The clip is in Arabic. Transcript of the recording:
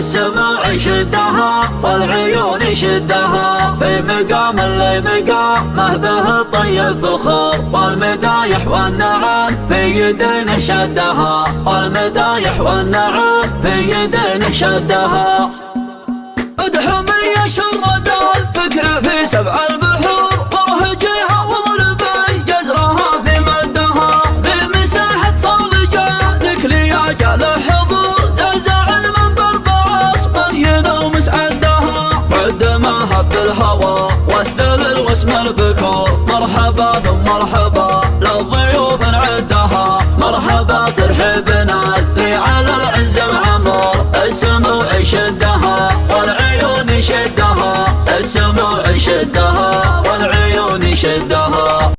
السمع شدها والعيون شدها، في مقام اللي مقامه به طيب فخور، والمدايح والنعم في يدينه شدها، والمدايح والنعم في يدينه شدها. ادحم يشرد الفكر في سبع البحور، وارهجيها واضربي جزرها في مدها، في مساحة صولجانك لياجال حضور، زعزع المنبر بعصب ينوم سعدها، قدمها بالهوى واسدل الوسم البكور، مرحبا مرحبا للضيوف نعدها، مرحبا ترحبنا اللي على العز معمر، السموع شدها والعيون شدها، السموع شدها والعيون شدها.